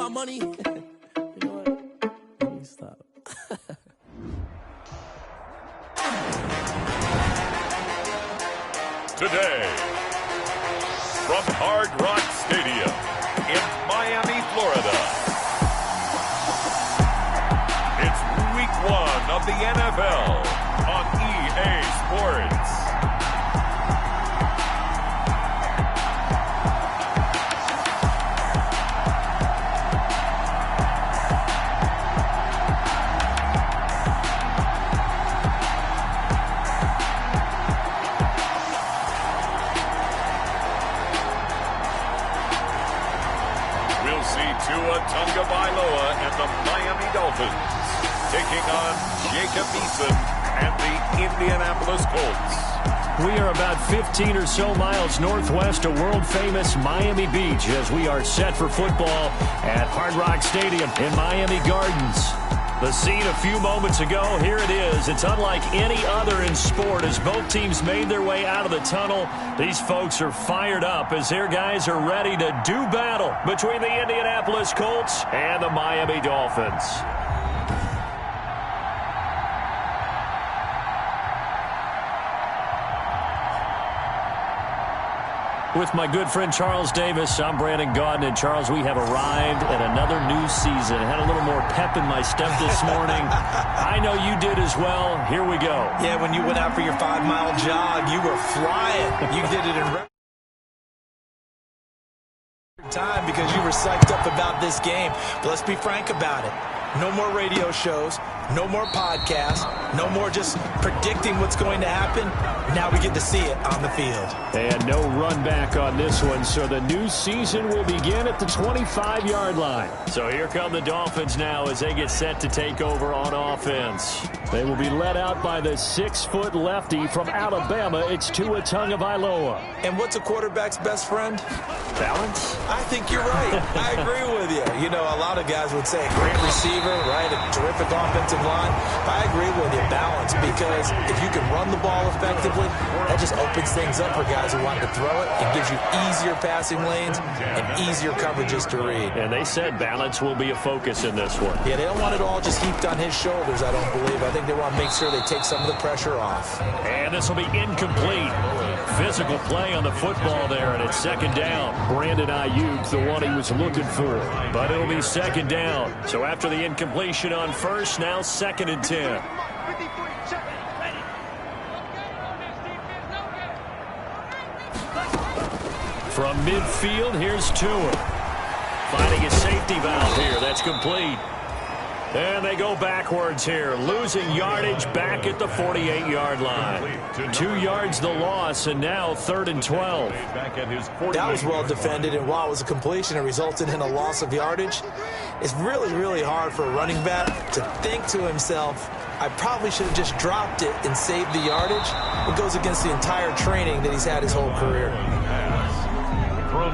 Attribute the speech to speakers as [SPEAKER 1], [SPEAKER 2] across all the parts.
[SPEAKER 1] my money. You know what? Let me stop.
[SPEAKER 2] Today, from Hard Rock Stadium in Miami, Florida, it's Week 1 of the NFL on EA Sports. Tagovailoa and the Miami Dolphins taking on Jacob Eason and the Indianapolis Colts.
[SPEAKER 3] We are about 15 or so miles northwest of world-famous Miami Beach as we are set for football at Hard Rock Stadium in Miami Gardens. The scene a few moments ago, here it is. It's unlike any other in sport as both teams made their way out of the tunnel. These folks are fired up as their guys are ready to do battle between the Indianapolis Colts and the Miami Dolphins. With my good friend Charles Davis, I'm Brandon Gaudin. And Charles, we have arrived at another new season. I had a little more pep in my step this morning. I know you did as well. Here we go.
[SPEAKER 4] Yeah, when you went out for your 5-mile jog, you were flying. You did it in record time because you were psyched up about this game. But let's be frank about it. No more radio shows, no more podcasts, no more just predicting what's going to happen. Now we get to see it on the field.
[SPEAKER 3] And no run back on this one, so the new season will begin at the 25-yard line. So here come the Dolphins now as they get set to take over on offense. They will be led out by the 6-foot lefty from Alabama. It's Tua Tagovailoa.
[SPEAKER 4] And what's a quarterback's best friend?
[SPEAKER 3] Balance?
[SPEAKER 4] I think you're right. I agree with you. You know, a lot of guys would say great receiver, right? A terrific offensive line. I agree with you, balance, because if you can run the ball effectively, that just opens things up for guys who want to throw it. It gives you easier passing lanes and easier coverages to read.
[SPEAKER 3] And they said balance will be a focus in this one.
[SPEAKER 4] Yeah, they don't want it all just heaped on his shoulders, I don't believe. I think they want to make sure they take some of the pressure off.
[SPEAKER 3] And this will be incomplete. Physical play on the football there, and it's second down. Brandon Ayuk, the one he was looking for. But it'll be second down. So after the incompletion on first, now second and 10. From midfield, here's Tua. Finding a safety valve here. That's complete. And they go backwards here, losing yardage back at the 48-yard line. 2 yards the loss, and now 3rd and 12.
[SPEAKER 4] That was well defended, and while it was a completion, it resulted in a loss of yardage. It's really, really hard for a running back to think to himself, I probably should have just dropped it and saved the yardage. It goes against the entire training that he's had his whole career.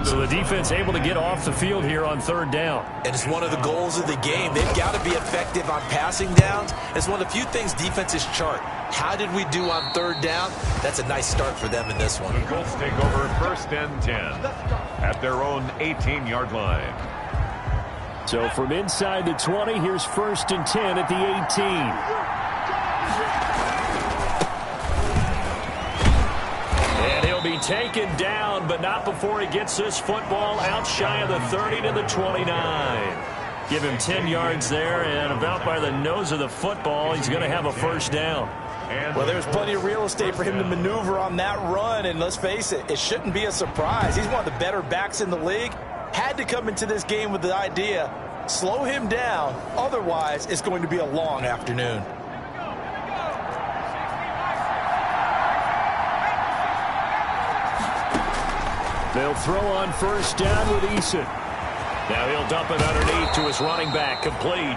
[SPEAKER 3] So the defense able to get off the field here on 3rd down.
[SPEAKER 4] And it's one of the goals of the game. They've got to be effective on passing downs. It's one of the few things defenses chart. How did we do on 3rd down? That's a nice start for them in this one.
[SPEAKER 2] The Colts take over 1st and 10 at their own 18-yard line.
[SPEAKER 3] So from inside the 20, here's 1st and 10 at the 18. Be taken down, but not before he gets this football out shy of the 30 to the 29. Give him 10 yards there, and about by the nose of the football, he's going to have a 1st down.
[SPEAKER 4] Well, there's plenty of real estate for him to maneuver on that run, and let's face it, it shouldn't be a surprise. He's one of the better backs in the league. Had to come into this game with the idea, slow him down, otherwise it's going to be a long afternoon.
[SPEAKER 3] They'll throw on 1st down with Eason. Now he'll dump it underneath to his running back, complete.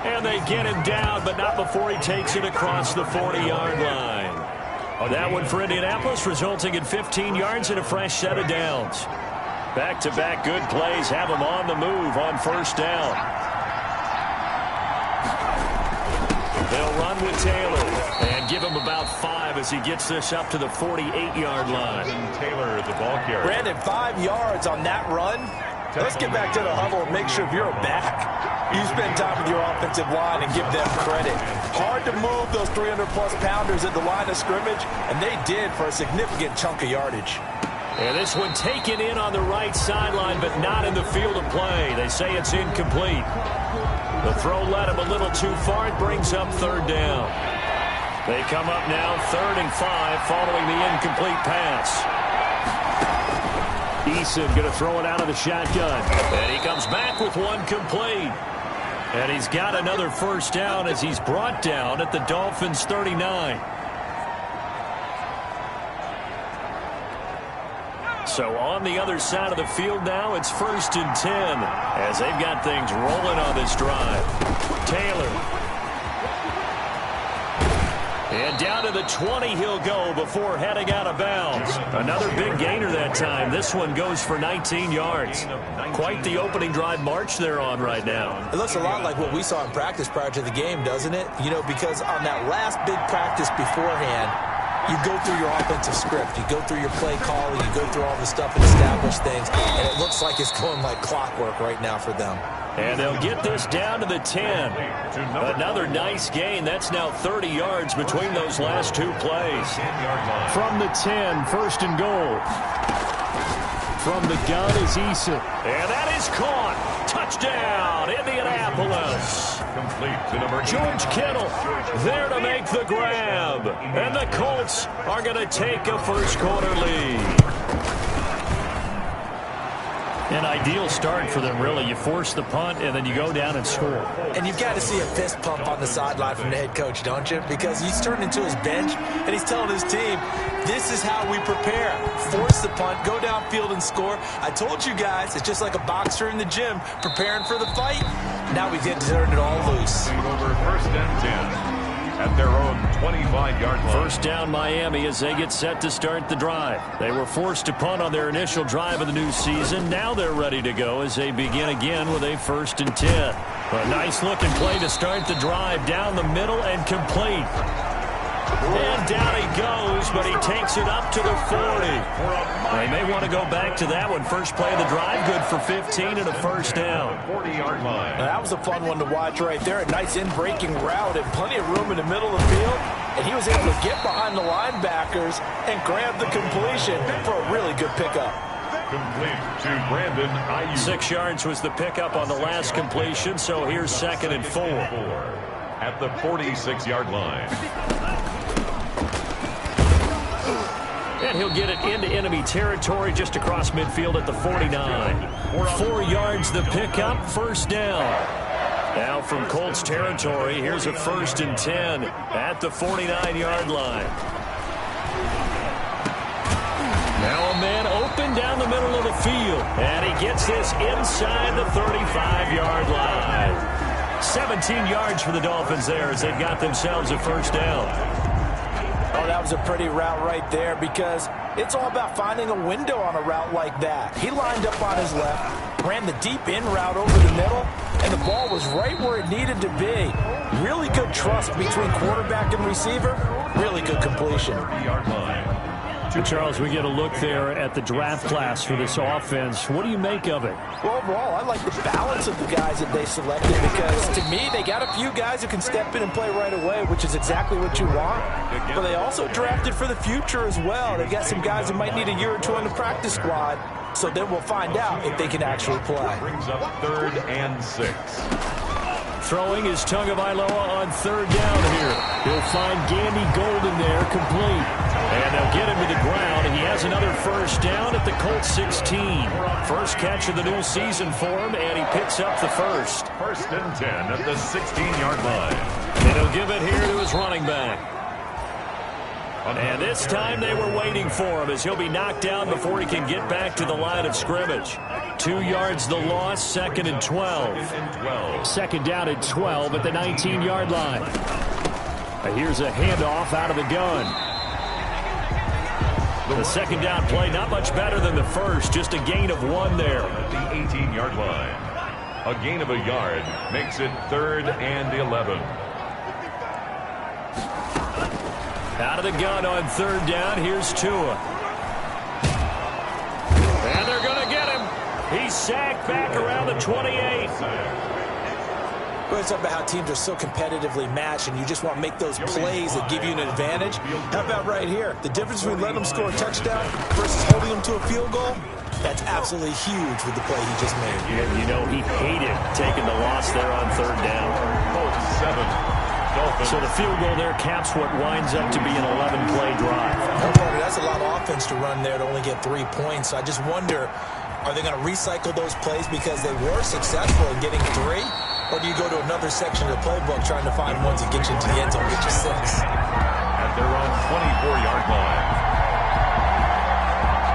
[SPEAKER 3] And they get him down, but not before he takes it across the 40-yard line. That one for Indianapolis, resulting in 15 yards and a fresh set of downs. Back-to-back good plays have him on the move on 1st down. They'll run with Taylor and give him about 5 as he gets this up to the 48-yard line.
[SPEAKER 2] And Taylor, the ball carrier.
[SPEAKER 4] Brandon, 5 yards on that run. Let's get back to the huddle and make sure you're back. You spend time with your offensive line and give them credit. Hard to move those 300-plus pounders at the line of scrimmage, and they did for a significant chunk of yardage.
[SPEAKER 3] And this one taken in on the right sideline, but not in the field of play. They say it's incomplete. The throw led him a little too far. It brings up third down. They come up now 3rd and 5 following the incomplete pass. Eason going to throw it out of the shotgun. And he comes back with one complete. And he's got another first down as he's brought down at the Dolphins' 39. So on the other side of the field now, it's 1st and 10 as they've got things rolling on this drive. Taylor. And down to the 20 he'll go before heading out of bounds. Another big gainer that time. This one goes for 19 yards. Quite the opening drive march they're on right now.
[SPEAKER 4] It looks a lot like what we saw in practice prior to the game, doesn't it? You know, because on that last big practice beforehand, you go through your offensive script. You go through your play calling. You go through all the stuff and establish things. And it looks like it's going like clockwork right now for them.
[SPEAKER 3] And they'll get this down to the 10. Another nice gain. That's now 30 yards between those last two plays. From the 10, 1st and goal. From the gun is Eason. And that is caught. Touchdown, Indianapolis. George Kittle there to make the grab. And the Colts are going to take a first-quarter lead. An ideal start for them, really. You force the punt, and then you go down and score.
[SPEAKER 4] And you've got to see a fist pump on the sideline from the head coach, don't you? Because he's turned into his bench, and he's telling his team, this is how we prepare. Force the punt, go downfield and score. I told you guys, it's just like a boxer in the gym preparing for the fight. Now we get to turn it all loose.
[SPEAKER 2] Over 1st and 10. At their own 25-yard line.
[SPEAKER 3] First down Miami as they get set to start the drive. They were forced to punt on their initial drive of the new season. Now they're ready to go as they begin again with a 1st and 10. A nice-looking play to start the drive down the middle and complete. And down he goes, but he takes it up to the 40. They may want to go back to that one. First play of the drive, good for 15 and a first down.
[SPEAKER 2] 40-yard line.
[SPEAKER 4] That was a fun one to watch right there. A nice in-breaking route and plenty of room in the middle of the field. And he was able to get behind the linebackers and grab the completion for a really good pickup.
[SPEAKER 2] Complete to Brandon Ayuk.
[SPEAKER 3] 6 yards was the pickup on the last completion, so here's 2nd and 4.
[SPEAKER 2] At the 46-yard line.
[SPEAKER 3] And he'll get it into enemy territory just across midfield at the 49. 4 yards the pickup, 1st down. Now from Colts territory, here's a 1st and 10 at the 49-yard line. Now a man open down the middle of the field. And he gets this inside the 35-yard line. 17 yards for the Dolphins there as they've got themselves a 1st down.
[SPEAKER 4] Oh, that was a pretty route right there because it's all about finding a window on a route like that. He lined up on his left, ran the deep in route over the middle, and the ball was right where it needed to be. Really good trust between quarterback and receiver. Really good completion.
[SPEAKER 3] Charles, we get a look there at the draft class for this offense. What do you make of it?
[SPEAKER 4] Well, overall, I like the balance of the guys that they selected because, to me, they got a few guys who can step in and play right away, which is exactly what you want. But they also drafted for the future as well. They got some guys that might need a year or two on the practice squad, so then we'll find out if they can actually play.
[SPEAKER 2] Brings up 3rd and 6.
[SPEAKER 3] Throwing is Tagovailoa on 3rd down here. He'll find Gandy Golden there, complete. And they'll get him to the ground, and he has another 1st down at the Colts 16. First catch of the new season for him, and he picks up the 1st.
[SPEAKER 2] 1st and 10 at the 16-yard line.
[SPEAKER 3] And he'll give it here to his running back. And this time they were waiting for him as he'll be knocked down before he can get back to the line of scrimmage. 2 yards the loss, 2nd and 12. 2nd down at 12 at the 19-yard line. Here's a handoff out of the gun. The 2nd down play, not much better than the first, just a gain of 1 there.
[SPEAKER 2] At the 18-yard line. A gain of a yard makes it 3rd and 11.
[SPEAKER 3] Out of the gun on 3rd down, here's Tua. And they're going to get him. He's sacked back around the 28.
[SPEAKER 4] We're talking about how teams are so competitively matched, and you just want to make those plays that give you an advantage. How about right here? The difference between letting them score a touchdown versus holding them to a field goal, that's absolutely huge with the play he just made.
[SPEAKER 3] And you know, he hated taking the loss there on third down.
[SPEAKER 2] 7.
[SPEAKER 3] So the field goal there caps what winds up to be an 11-play drive.
[SPEAKER 4] That's a lot of offense to run there to only get 3 points. So I just wonder, are they going to recycle those plays because they were successful in getting 3? Or do you go to another section of the playbook trying to find ones that get you into the end zone, get you 6?
[SPEAKER 2] At their own 24-yard line.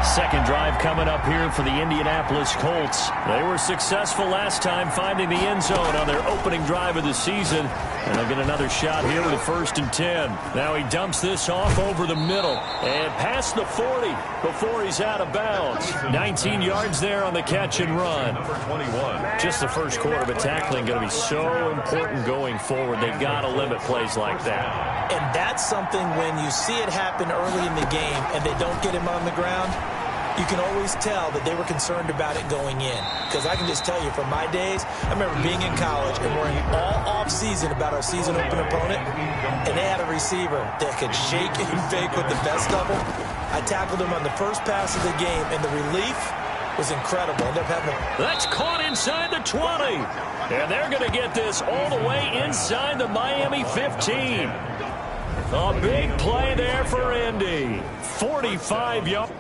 [SPEAKER 3] Second drive coming up here for the Indianapolis Colts. They were successful last time finding the end zone on their opening drive of the season. And they'll get another shot here with a 1st and 10. Now he dumps this off over the middle and past the 40 before he's out of bounds. 19 yards there on the catch and run.
[SPEAKER 2] Number 21.
[SPEAKER 3] Just the first quarter, but tackling going to be so important going forward. They've got to limit plays like that.
[SPEAKER 4] And that's something when you see it happen early in the game and they don't get him on the ground, you can always tell that they were concerned about it going in. Because I can just tell you, from my days, I remember being in college and worrying all off-season about our season-open opponent, and they had a receiver that could shake and fake with the best of them. I tackled him on the first pass of the game, and the relief was incredible. Ended up having
[SPEAKER 3] That's caught inside the 20. And they're going to get this all the way inside the Miami 15. A big play there for Indy. 45 yards.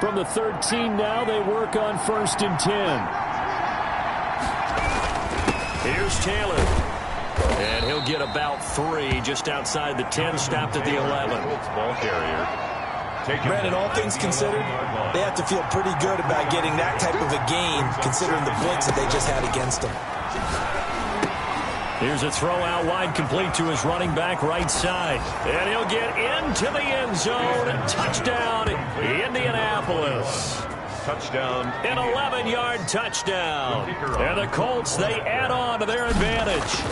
[SPEAKER 3] From the 13 now, they work on 1st and 10. Here's Taylor. And he'll get about 3 just outside the 10, stopped at the 11.
[SPEAKER 2] Ball carrier.
[SPEAKER 4] Brandon, all things considered, they have to feel pretty good about getting that type of a gain, considering the blitz that they just had against them.
[SPEAKER 3] Here's a throw out wide, complete to his running back right side. And he'll get into the end zone. Touchdown, Indianapolis.
[SPEAKER 2] Touchdown.
[SPEAKER 3] An 11-yard touchdown. And the Colts, they add on to their advantage.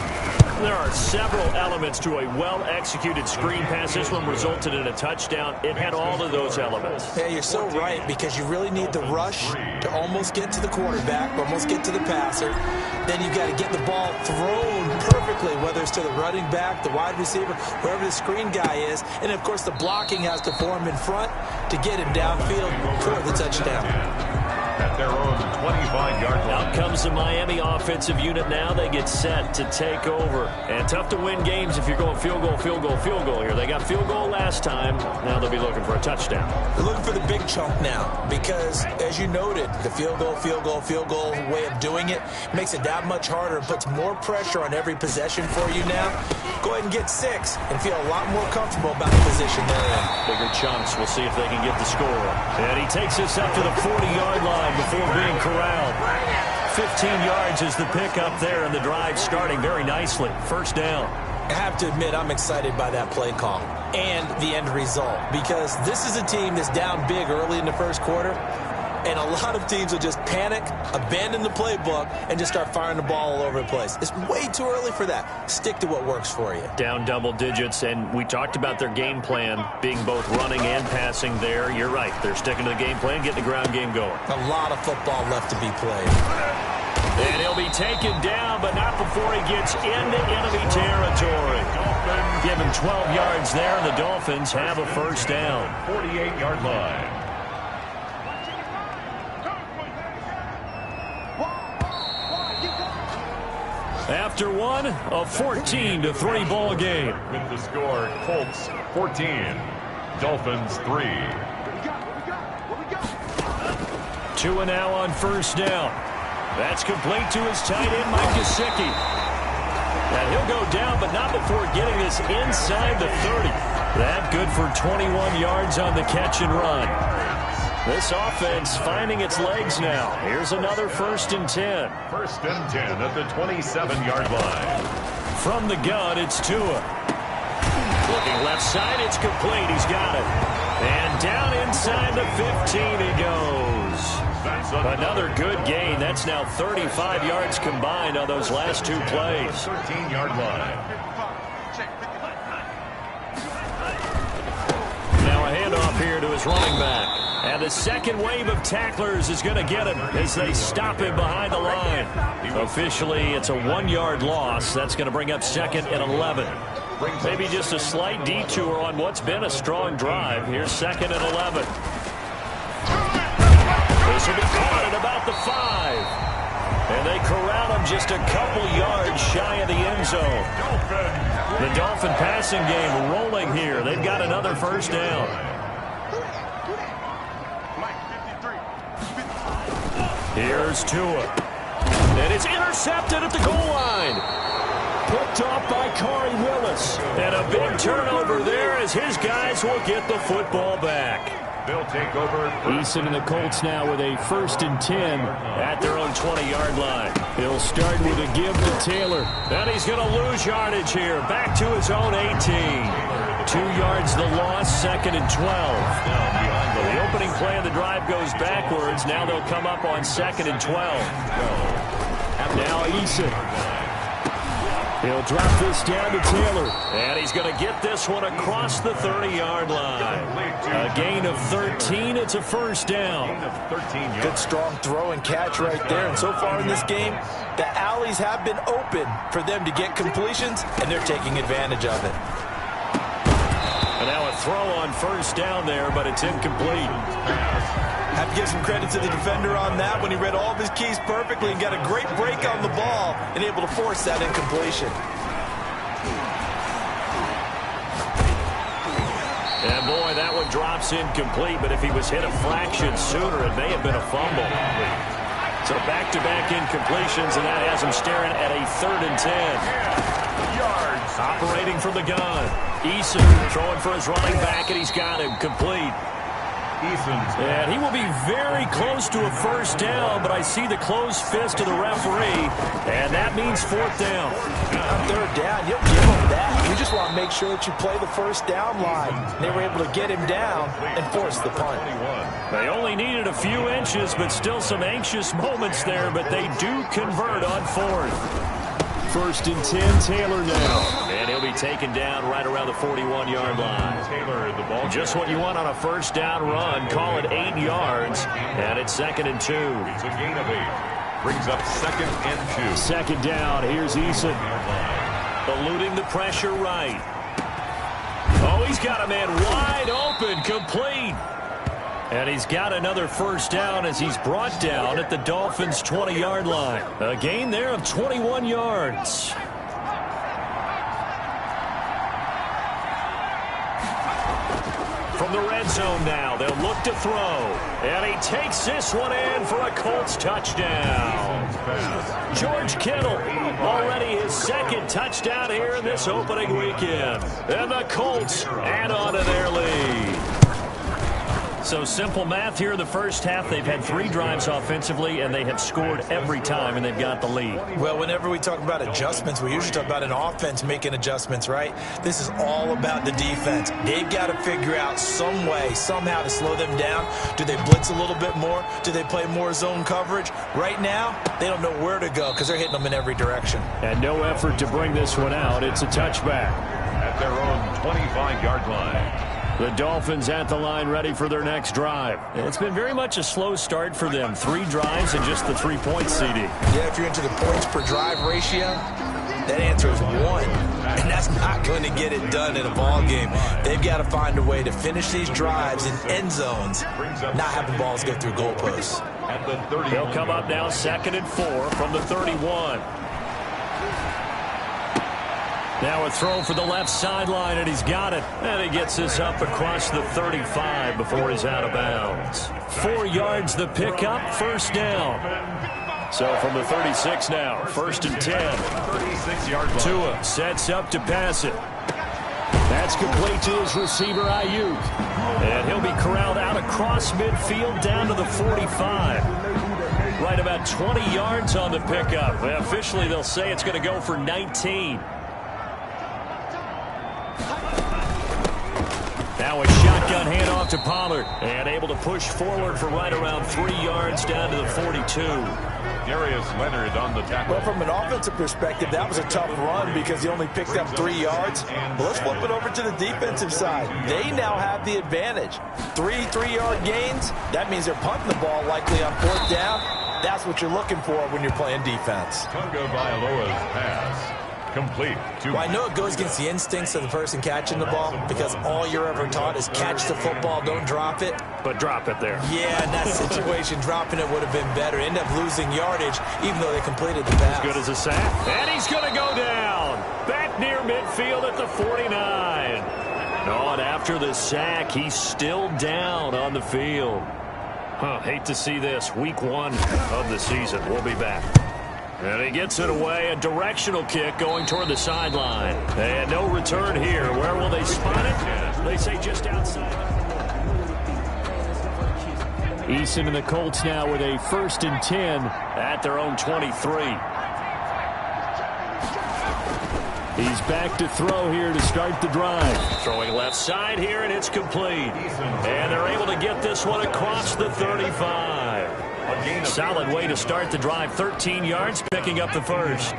[SPEAKER 3] There are several elements to a well-executed screen pass. This one resulted in a touchdown. It had all of those elements.
[SPEAKER 4] Yeah, you're so right, because you really need the rush to almost get to the quarterback, almost get to the passer. Then you got to get the ball thrown perfectly, whether it's to the running back, the wide receiver, wherever the screen guy is. And, of course, the blocking has to form in front to get him downfield for the touchdown.
[SPEAKER 2] At their own 25-yard line.
[SPEAKER 3] Out comes the Miami offensive unit now. They get set to take over. And tough to win games if you're going field goal, field goal, field goal here. They got field goal last time. Now they'll be looking for a touchdown.
[SPEAKER 4] They're looking for the big chunk now because, as you noted, the field goal way of doing it makes it that much harder and puts more pressure on every possession for you now. Go ahead and get 6 and feel a lot more comfortable about the position they're in.
[SPEAKER 3] Bigger chunks. We'll see if they can get the score. And he takes us up to the 40-yard line before being corralled. 15 yards is the pickup there, and the drive starting very nicely. 1st down.
[SPEAKER 4] I have to admit, I'm excited by that play call and the end result, because this is a team that's down big early in the first quarter, and a lot of teams will just panic, abandon the playbook, and just start firing the ball all over the place. It's way too early for that. Stick to what works for you.
[SPEAKER 3] Down double digits, and we talked about their game plan being both running and passing there. You're right. They're sticking to the game plan, getting the ground game going.
[SPEAKER 4] A lot of football left to be played.
[SPEAKER 3] And he'll be taken down, but not before he gets into enemy territory. Give him 12 yards there, and the Dolphins have a 1st down.
[SPEAKER 2] 48-yard line.
[SPEAKER 3] After one, a 14-3 ball game.
[SPEAKER 2] With the score, Colts 14, Dolphins 3.
[SPEAKER 3] 2 now on 1st down. That's complete to his tight end, Mike Gesicki. And he'll go down, but not before getting this inside the 30. That good for 21 yards on the catch and run. This offense finding its legs now. Here's another 1st and 10.
[SPEAKER 2] 1st and 10 at the 27-yard line.
[SPEAKER 3] From the gun, it's Tua. Looking left side, it's complete. He's got it. And down inside the 15 he goes. Another good gain. That's now 35 yards combined on those last 2 plays.
[SPEAKER 2] 13-yard line.
[SPEAKER 3] Now a handoff here to his running back. And the second wave of tacklers is going to get him as they stop him behind the line. Officially, it's a 1-yard loss. That's going to bring up 2nd and 11. Maybe just a slight detour on what's been a strong drive. Here's 2nd and 11. This will be caught at about the 5. And they corral him just a couple yards shy of the end zone. The Dolphin passing game rolling here. They've got another 1st down. Here's Tua. And it's intercepted at the goal line. Picked off by Corey Willis. And a big turnover there as his guys will get the football back.
[SPEAKER 2] They'll take over.
[SPEAKER 3] Eason and the Colts now with a 1st and 10 at their own 20-yard line. He'll start with a give to Taylor. And he's going to lose yardage here. Back to his own 18. 2 yards the loss, 2nd and 12. The opening play of the drive goes backwards. Now they'll come up on 2nd and 12. Now Eason. He'll drop this down to Taylor. And he's going to get this one across the 30-yard line. A gain of 13. It's a 1st down.
[SPEAKER 4] Good strong throw and catch right there. And so far in this game, the alleys have been open for them to get completions, and they're taking advantage of it.
[SPEAKER 3] And now a throw on 1st down there, but it's incomplete.
[SPEAKER 4] Have to give some credit to the defender on that when he read all of his keys perfectly and got a great break on the ball and able to force that incompletion.
[SPEAKER 3] And boy, that one drops incomplete, but if he was hit a fraction sooner, it may have been a fumble. So back-to-back incompletions, and that has him staring at a 3rd and 10. Yards. Operating from the gun. Eason throwing for his running back, and he's got him complete. And he will be very close to a 1st down, but I see the closed fist of the referee, and that means 4th down.
[SPEAKER 4] On 3rd down, you'll give him that. You just want to make sure that you play the 1st down line. They were able to get him down and force the punt.
[SPEAKER 3] They only needed a few inches, but still some anxious moments there, but they do convert on 4th. 1st and 10, Taylor now. And he'll be taken down right around the 41-yard line.
[SPEAKER 2] Taylor, the ball.
[SPEAKER 3] Just what you want on a 1st down run. Call it 8 yards. And it's 2nd and 2.
[SPEAKER 2] It's a gain of 8. Brings up 2nd and 2.
[SPEAKER 3] 2nd down. Here's Eason. Eluding the pressure right. Oh, he's got a man wide open. Complete. And he's got another 1st down as he's brought down at the Dolphins' 20-yard line. A gain there of 21 yards. From the red zone now, they'll look to throw. And he takes this one in for a Colts touchdown. George Kittle, already his 2nd touchdown here in this opening weekend. And the Colts add on to their lead. So simple math here in the 1st half. They've had 3 drives offensively, and they have scored every time, and they've got the lead.
[SPEAKER 4] Well, whenever we talk about adjustments, we usually talk about an offense making adjustments, right? This is all about the defense. They've got to figure out some way, somehow to slow them down. Do they blitz a little bit more? Do they play more zone coverage? Right now, they don't know where to go because they're hitting them in every direction.
[SPEAKER 3] And no effort to bring this one out. It's a touchback.
[SPEAKER 2] At their own 25-yard line.
[SPEAKER 3] The Dolphins at the line ready for their next drive. It's been very much a slow start for them. 3 drives and just the 3 points, CD.
[SPEAKER 4] Yeah, if you're into the points per drive ratio, that answer is 1. And that's not going to get it done in a ball game. They've got to find a way to finish these drives in end zones, not having balls go through goalposts.
[SPEAKER 3] They'll come up now 2nd and 4 from the 31. Now a throw for the left sideline, and he's got it. And he gets this up across the 35 before he's out of bounds. 4 yards the pickup, 1st down. So from the 36 now, 1st and 10.
[SPEAKER 2] 36-yard line.
[SPEAKER 3] Tua sets up to pass it. That's complete to his receiver, Ayuk. And he'll be corralled out across midfield down to the 45. Right about 20 yards on the pickup. Well, officially, they'll say it's going to go for 19. Now a shotgun handoff to Pollard. And able to push forward for right around 3 yards down to the 42.
[SPEAKER 2] Darius Leonard on the tackle.
[SPEAKER 4] Well, from an offensive perspective, that was a tough run because he only picked up 3 yards. But let's flip it over to the defensive side. They now have the advantage. 3-3-yard gains, that means they're punting the ball likely on 4th down. That's what you're looking for when you're playing defense.
[SPEAKER 2] Tonga Bailoa's pass. Complete.
[SPEAKER 4] Well, I know it goes against the instincts of the person catching the ball because all you're ever taught is catch the football, don't drop it.
[SPEAKER 3] But drop it there.
[SPEAKER 4] Yeah, in that situation, dropping it would have been better. End up losing yardage, even though they completed the pass.
[SPEAKER 3] As good as a sack. And he's going to go down. Back near midfield at the 49. No, and after the sack, he's still down on the field. Hate to see this. Week 1 of the season. We'll be back. And he gets it away. A directional kick going toward the sideline. And no return here. Where will they spot it? They say just outside. Eason and the Colts now with a 1st and 10 at their own 23. He's back to throw here to start the drive. Throwing left side here, and it's complete. And they're able to get this one across the 35. Solid way to start the drive. 13 yards, picking up the first.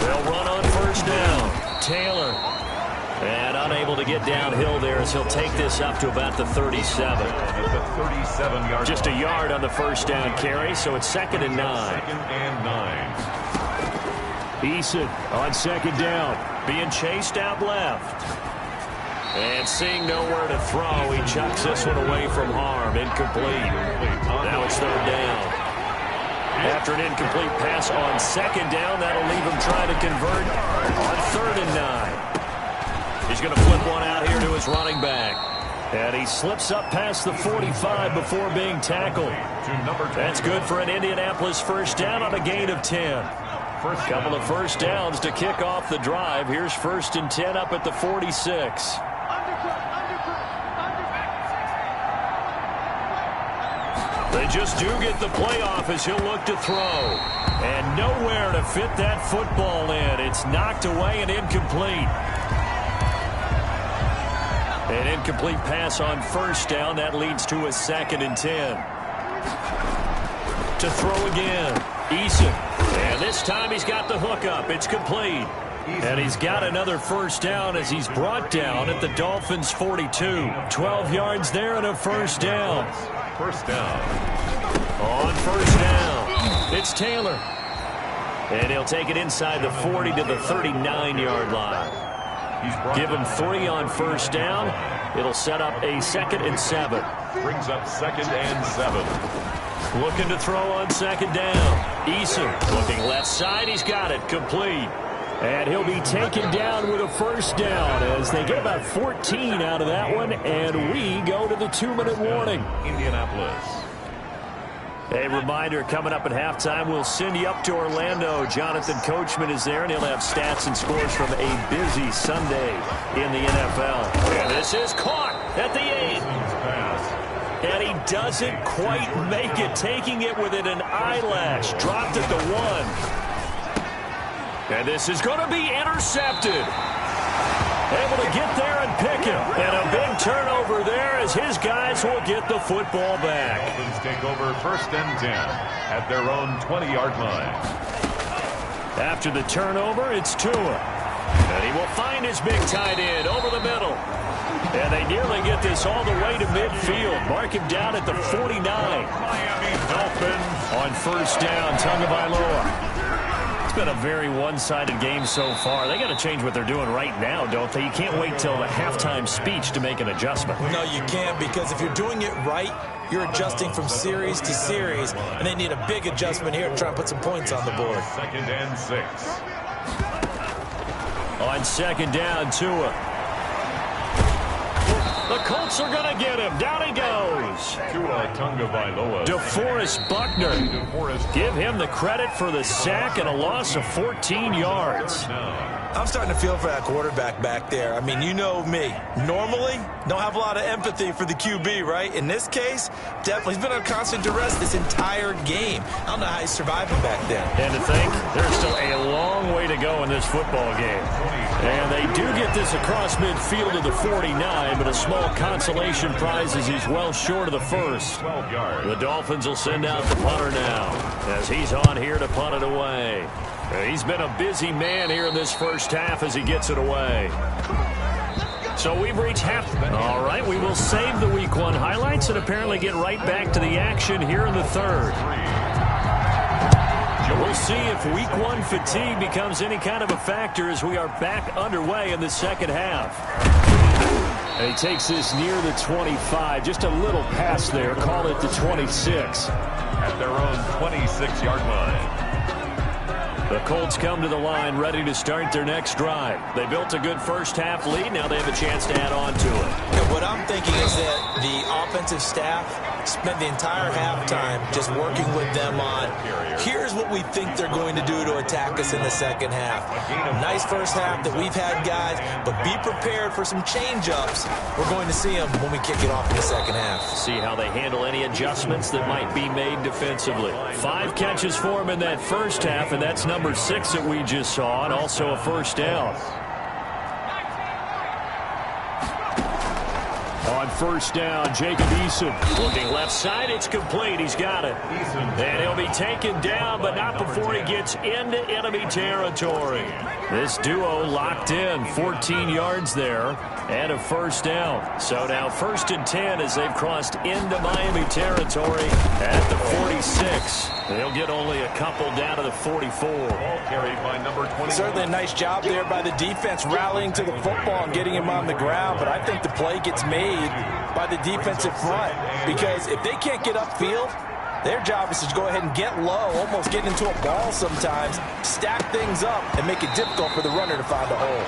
[SPEAKER 3] They'll run on 1st down. Taylor. And unable to get downhill there as he'll take this up to about the 37. Just a yard on the 1st down carry, so it's 2nd and 9.
[SPEAKER 2] 2nd and 9.
[SPEAKER 3] Eason on 2nd down, being chased out left. And seeing nowhere to throw, he chucks this one away from harm. Incomplete. Now it's 3rd down. After an incomplete pass on 2nd down, that'll leave him trying to convert on 3rd and 9. He's going to flip one out here to his running back. And he slips up past the 45 before being tackled. That's good for an Indianapolis 1st down on a gain of 10. Couple of 1st downs to kick off the drive. Here's 1st and 10 up at the 46. They just do get the playoff as he'll look to throw. And nowhere to fit that football in. It's knocked away and incomplete. An incomplete pass on 1st down. That leads to a 2nd and 10. To throw again. Eason. And this time he's got the hook up. It's complete. And he's got another 1st down as he's brought down at the Dolphins' 42. 12 yards there and a 1st down.
[SPEAKER 2] 1st down.
[SPEAKER 3] On 1st down, it's Taylor. And he'll take it inside the 40 to the 39-yard line. Give him 3 on 1st down. It'll set up a 2nd and 7.
[SPEAKER 2] Brings up 2nd and 7.
[SPEAKER 3] Looking to throw on 2nd down. Eason looking left side. He's got it. Complete. And he'll be taken down with a 1st down as they get about 14 out of that one. And we go to the 2-minute warning.
[SPEAKER 2] Indianapolis.
[SPEAKER 3] A reminder, coming up at halftime, we'll send you up to Orlando. Jonathan Coachman is there, and he'll have stats and scores from a busy Sunday in the NFL. And this is caught at the 8. And he doesn't quite make it, taking it within an eyelash. Dropped at the 1. And this is going to be intercepted. Able to get there and pick him. And a big turnover there as his guys will get the football back.
[SPEAKER 2] Dolphins take over 1st and 10 at their own 20-yard line.
[SPEAKER 3] After the turnover, it's Tua. And he will find his big tight end over the middle. And they nearly get this all the way to midfield. Mark him down at the 49.
[SPEAKER 2] Miami Dolphins.
[SPEAKER 3] On 1st down, Tonga Bailoa. It's been a very one-sided game so far. They got to change what they're doing right now, don't they? You can't wait till the halftime speech to make an adjustment.
[SPEAKER 4] No, you can't, because if you're doing it right, you're adjusting from series to series, and they need a big adjustment here to try and put some points on the board.
[SPEAKER 2] 2nd and 6.
[SPEAKER 3] On 2nd down, Tua. The Colts are going to get him. Down he goes. DeForest Buckner. Give him the credit for the sack and a loss of 14 yards.
[SPEAKER 4] I'm starting to feel for that quarterback back there. I mean, you know me. Normally, don't have a lot of empathy for the QB, right? In this case, definitely. He's been under constant duress this entire game. I don't know how he's surviving back there.
[SPEAKER 3] And to think, there's still a long way to go in this football game. And they do get this across midfield to the 49, but a small consolation prize as he's well short of the first. The Dolphins will send out the punter now as he's on here to punt it away. He's been a busy man here in this first half as he gets it away. So we've reached half. All right, we will save the Week 1 highlights and apparently get right back to the action here in the third. We'll see if Week 1 fatigue becomes any kind of a factor as we are back underway in the second half. And he takes this near the 25. Just a little pass there. Call it the 26.
[SPEAKER 2] At their own 26-yard line.
[SPEAKER 3] The Colts come to the line ready to start their next drive. They built a good first half lead. Now they have a chance to add on to it.
[SPEAKER 4] And what I'm thinking is that the offensive staff spent the entire halftime just working with them on, here's what we think they're going to do to attack us in the second half. Nice first half that we've had, guys, but be prepared for some change-ups. We're going to see them when we kick it off in the second half.
[SPEAKER 3] See how they handle any adjustments that might be made defensively. 5 catches for him in that first half, and that's number 6 that we just saw, and also a first down. On first down, Jacob Eason. Looking left side, it's complete. He's got it. And he'll be taken down, but not before he gets into enemy territory. This duo locked in, 14 yards there, and a first down. So now 1st and 10 as they've crossed into Miami territory at the 46. They'll get only a couple down to the 44.
[SPEAKER 2] Carried by number 20.
[SPEAKER 4] Certainly a nice job there by the defense rallying to the football and getting him on the ground, but I think the play gets made by the defensive front because if they can't get upfield, their job is to go ahead and get low, almost get into a ball sometimes, stack things up, and make it difficult for the runner to find a hole.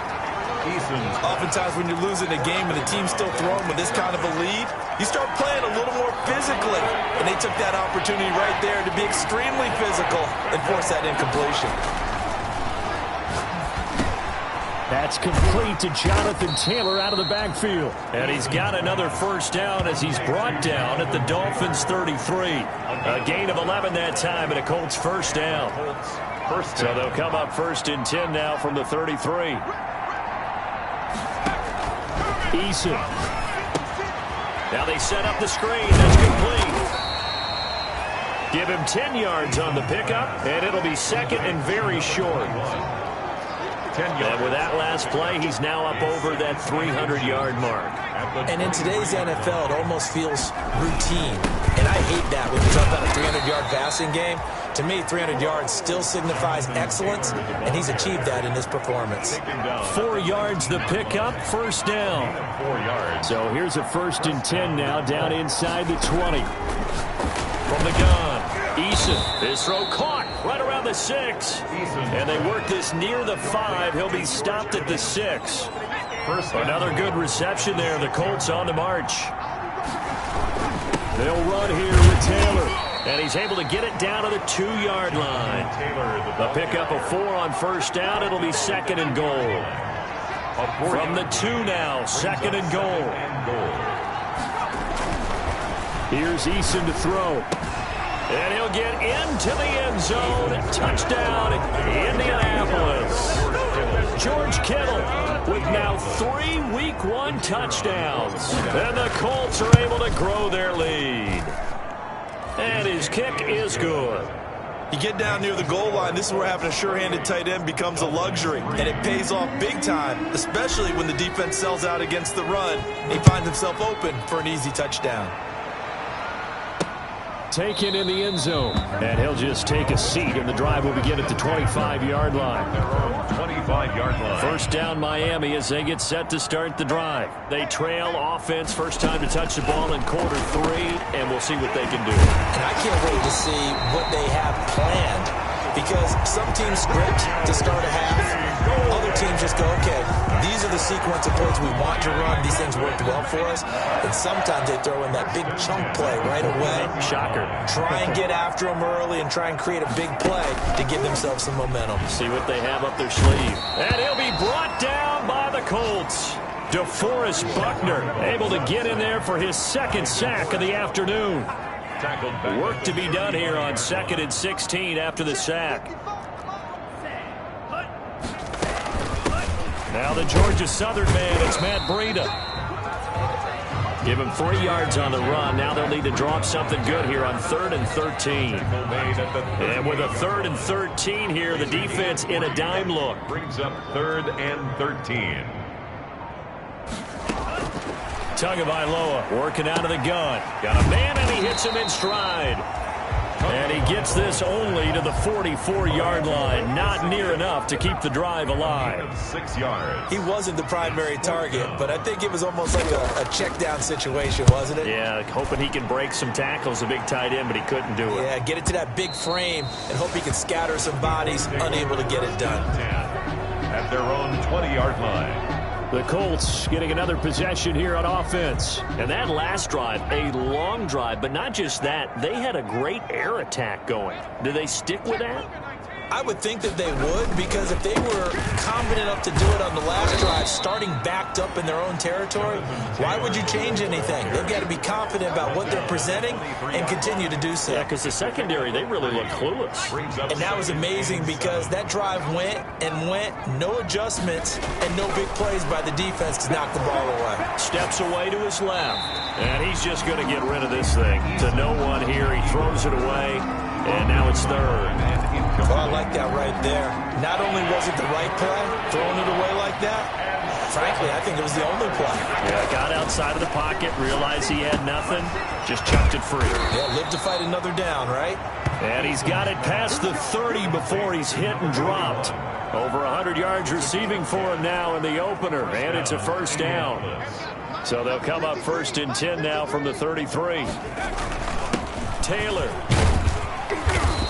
[SPEAKER 4] Oftentimes when you're losing a game and the team's still throwing with this kind of a lead, you start playing a little more physically. And they took that opportunity right there to be extremely physical and force that incompletion.
[SPEAKER 3] That's complete to Jonathan Taylor out of the backfield. And he's got another first down as he's brought down at the Dolphins' 33. A gain of 11 that time and a Colts first down. So they'll come up 1st and 10 now from the 33. Eason. Now they set up the screen. That's complete. Give him 10 yards on the pickup, and it'll be 2nd and very short. And with that last play, he's now up over that 300-yard mark.
[SPEAKER 4] And in today's NFL, it almost feels routine. And I hate that when you talk about a 300-yard passing game. To me, 300 yards still signifies excellence, and he's achieved that in this performance.
[SPEAKER 3] 4 yards the pickup, first down.
[SPEAKER 2] 4 yards.
[SPEAKER 3] So here's a 1st and 10 now, down inside the 20. From the gun, Eason. His throw caught right around the 6. And they work this near the 5. He'll be stopped at the 6. Another good reception there. The Colts on the march. They'll run here with Taylor. And he's able to get it down to the 2-yard line. The pickup of 4 on first down. It'll be 2nd and goal. From the 2 now, 2nd and goal. Here's Eason to throw. And he'll get into the end zone. Touchdown, Indianapolis. George Kittle with now 3 Week 1 touchdowns. And the Colts are able to grow their lead. And his kick is good.
[SPEAKER 4] You get down near the goal line, this is where having a sure-handed tight end becomes a luxury. And it pays off big time, especially when the defense sells out against the run. He finds himself open for an easy touchdown.
[SPEAKER 3] Taken in the end zone. And he'll just take a seat, and the drive will begin at the 25-yard line.
[SPEAKER 2] 25-yard line.
[SPEAKER 3] First down Miami as they get set to start the drive. They trail offense, first time to touch the ball in quarter 3, and we'll see what they can do.
[SPEAKER 4] And I can't wait to see what they have planned, because some teams script to start a half. Other teams just go, okay, these are the sequence of plays we want to run. These things worked well for us. And sometimes they throw in that big chunk play right away.
[SPEAKER 3] Shocker. Try
[SPEAKER 4] and get after them early and try and create a big play to give themselves some momentum.
[SPEAKER 3] See what they have up their sleeve. And he'll be brought down by the Colts. DeForest Buckner able to get in there for his second sack of the afternoon. Work to be done here on 2nd and 16 after the sack. Now the Georgia Southern man, it's Matt Breida. Give him 3 yards on the run. Now they'll need to draw up something good here on 3rd and 13. And with a 3rd and 13 here, the defense in a dime look.
[SPEAKER 2] Brings up 3rd and 13.
[SPEAKER 3] Tagovailoa working out of the gun. Got a man, and he hits him in stride. And he gets this only to the 44-yard line. Not near enough to keep the drive alive.
[SPEAKER 2] 6 yards.
[SPEAKER 4] He wasn't the primary target, but I think it was almost like a check-down situation, wasn't it?
[SPEAKER 3] Yeah, hoping he can break some tackles, a big tight end, but he couldn't do it.
[SPEAKER 4] Yeah, get it to that big frame and hope he can scatter some bodies, unable to get it done.
[SPEAKER 2] At their own 20-yard line.
[SPEAKER 3] The Colts getting another possession here on offense. And that last drive, a long drive, but not just that. They had a great air attack going. Do they stick with that?
[SPEAKER 4] I would think that they would, because if they were confident enough to do it on the last drive, starting backed up in their own territory, why would you change anything? They've got to be confident about what they're presenting and continue to do so.
[SPEAKER 3] Yeah, because the secondary, they really look clueless.
[SPEAKER 4] And that was amazing because that drive went and went, no adjustments and no big plays by the defense to knock the ball away.
[SPEAKER 3] Steps away to his left, and he's just going to get rid of this thing. To no one here, he throws it away, and now it's 3rd.
[SPEAKER 4] Well, I like that right there. Not only was it the right play, throwing it away like that, frankly, I think it was the only play.
[SPEAKER 3] Yeah, got outside of the pocket, realized he had nothing, just chucked it free.
[SPEAKER 4] Yeah, live to fight another down, right?
[SPEAKER 3] And he's got it past the 30 before he's hit and dropped. Over 100 yards receiving for him now in the opener, and it's a 1st down. So they'll come up 1st and 10 now from the 33. Taylor.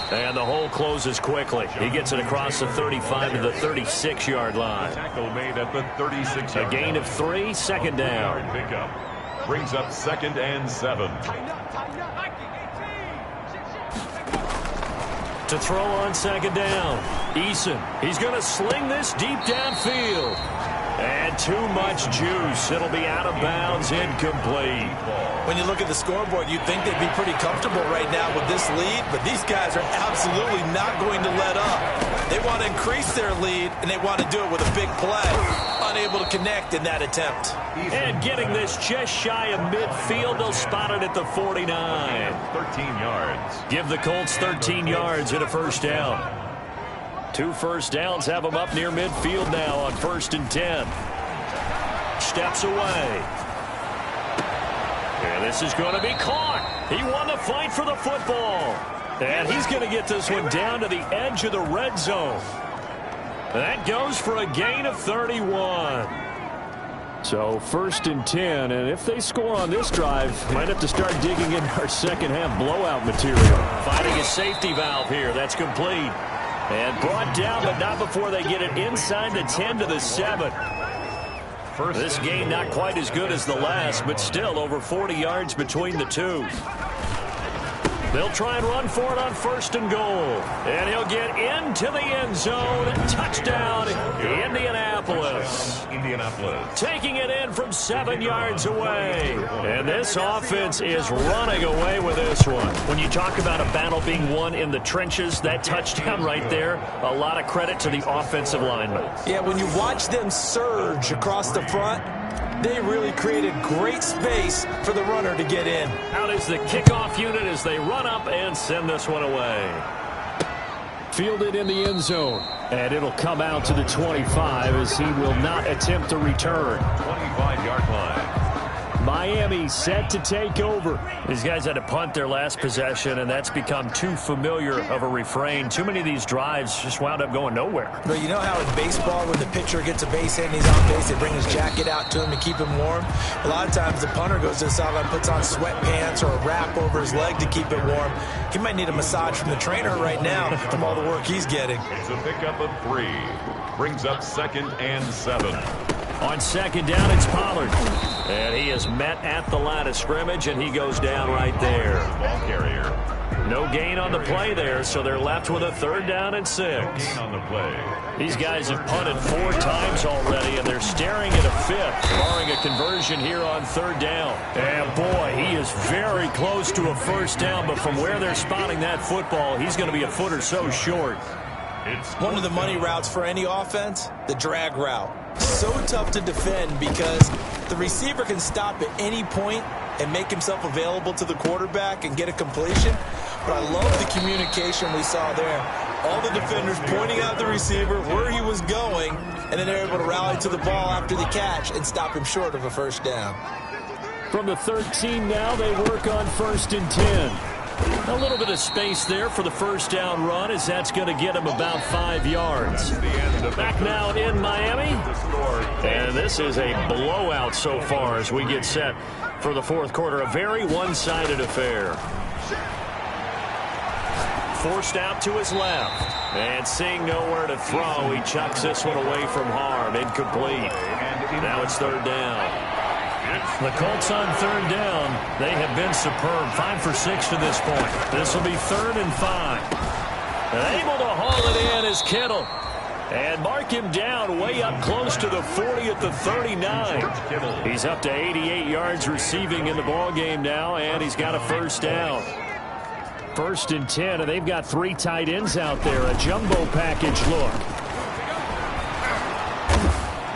[SPEAKER 3] And the hole closes quickly. He gets it across the 35 to the 36-yard line.
[SPEAKER 2] Tackle made at the 36.
[SPEAKER 3] A gain of 3, 2nd down.
[SPEAKER 2] Pickup brings up 2nd and 7.
[SPEAKER 3] To throw on 2nd down. Eason. He's going to sling this deep downfield. And too much juice. It'll be out of bounds, incomplete.
[SPEAKER 4] When you look at the scoreboard, you'd think they'd be pretty comfortable right now with this lead, but these guys are absolutely not going to let up. They want to increase their lead, and they want to do it with a big play. Unable to connect in that attempt.
[SPEAKER 3] And getting this just shy of midfield, they'll spot it at the 49.
[SPEAKER 2] 13 yards.
[SPEAKER 3] Give the Colts 13 yards and a 1st down. 2 first downs have them up near midfield now on 1st and 10. Steps away. And this is going to be caught. He won the fight for the football. And he's going to get this one down to the edge of the red zone. That goes for a gain of 31. So 1st and 10, and if they score on this drive, might have to start digging in our second half blowout material. Finding a safety valve here. That's complete. And brought down, but not before they get it inside the 10 to the 7. This game not quite as good as the last, but still over 40 yards between the two. They'll try and run for it on 1st and goal. And he'll get into the end zone. Touchdown, Indianapolis. Taking it in from 7 yards away. And this offense is running away with this one. When you talk about a battle being won in the trenches, that touchdown right there, a lot of credit to the offensive linemen.
[SPEAKER 4] Yeah, when you watch them surge across the front, they really created great space for the runner to get in.
[SPEAKER 3] Out is the kickoff unit as they run up and send this one away. Fielded in the end zone. And it'll come out to the 25 as he will not attempt to return.
[SPEAKER 2] 25-yard line.
[SPEAKER 3] Miami set to take over. These guys had to punt their last possession, and that's become too familiar of a refrain. Too many of these drives just wound up going nowhere.
[SPEAKER 4] But you know how in baseball, when the pitcher gets a base hit and he's on base, they bring his jacket out to him to keep him warm? A lot of times the punter goes to the sideline, puts on sweatpants or a wrap over his leg to keep it warm. He might need a massage from the trainer right now from all the work he's getting.
[SPEAKER 2] It's a pickup of 3. Brings up 2nd and 7.
[SPEAKER 3] On second down, it's Pollard. And he is met at the line of scrimmage, and he goes down right there.
[SPEAKER 2] Ball carrier.
[SPEAKER 3] No gain on the play there, so they're left with a 3rd down and 6.
[SPEAKER 2] Gain on the play.
[SPEAKER 3] These guys have punted 4 times already, and they're staring at a 5th, barring a conversion here on 3rd down. And boy, he is very close to a 1st down, but from where they're spotting that football, he's going to be a foot or so short.
[SPEAKER 2] It's
[SPEAKER 4] one of the money routes for any offense, the drag route. So tough to defend because the receiver can stop at any point and make himself available to the quarterback and get a completion. But I love the communication we saw there. All the defenders pointing out the receiver, where he was going, and then they're able to rally to the ball after the catch and stop him short of a 1st down.
[SPEAKER 3] From the 13 now, they work on 1st and 10. A little bit of space there for the 1st down run, as that's going to get him about 5 yards. Back now in Miami. And this is a blowout so far as we get set for the 4th quarter. A very one-sided affair. Forced out to his left. And seeing nowhere to throw, he chucks this one away from harm. Incomplete. Now it's 3rd down. The Colts on 3rd down. They have been superb. 5 for 6 to this point. This will be 3rd and 5. Able to haul it in is Kittle. And mark him down way up close to the 40 at the 39. He's up to 88 yards receiving in the ballgame now, and he's got a 1st down. 1st and 10, and they've got 3 tight ends out there. A jumbo package look.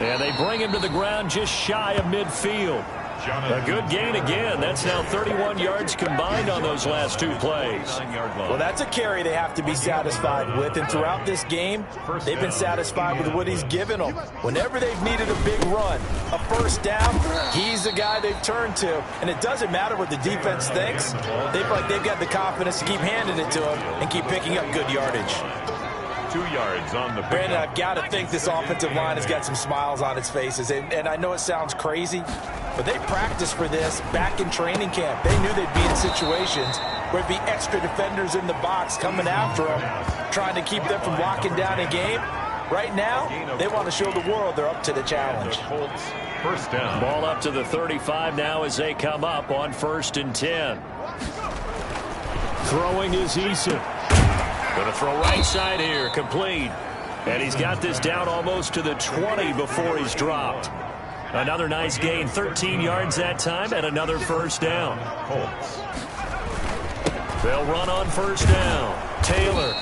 [SPEAKER 3] And they bring him to the ground just shy of midfield. A good gain again. That's now 31 yards combined on those last 2 plays.
[SPEAKER 4] Well, that's a carry they have to be satisfied with. And throughout this game, they've been satisfied with what he's given them. Whenever they've needed a big run, a 1st down, he's the guy they've turned to. And it doesn't matter what the defense thinks. They've got the confidence to keep handing it to him and keep picking up good yardage.
[SPEAKER 2] 2 yards on the
[SPEAKER 4] Brandon, I've got to think this offensive line has got some smiles on its faces. And I know it sounds crazy, but they practiced for this back in training camp. They knew they'd be in situations where it'd be extra defenders in the box coming after them, trying to keep them from locking down a game. Right now, they want to show the world they're up to the challenge.
[SPEAKER 2] 1st down.
[SPEAKER 3] Ball up to the 35 now as they come up on 1st and 10. Throwing is Eason. Going to throw right side here, complete. And he's got this down almost to the 20 before he's dropped. Another nice gain, 13 yards that time, and another 1st down.
[SPEAKER 2] Colts.
[SPEAKER 3] They'll run on 1st down. Taylor.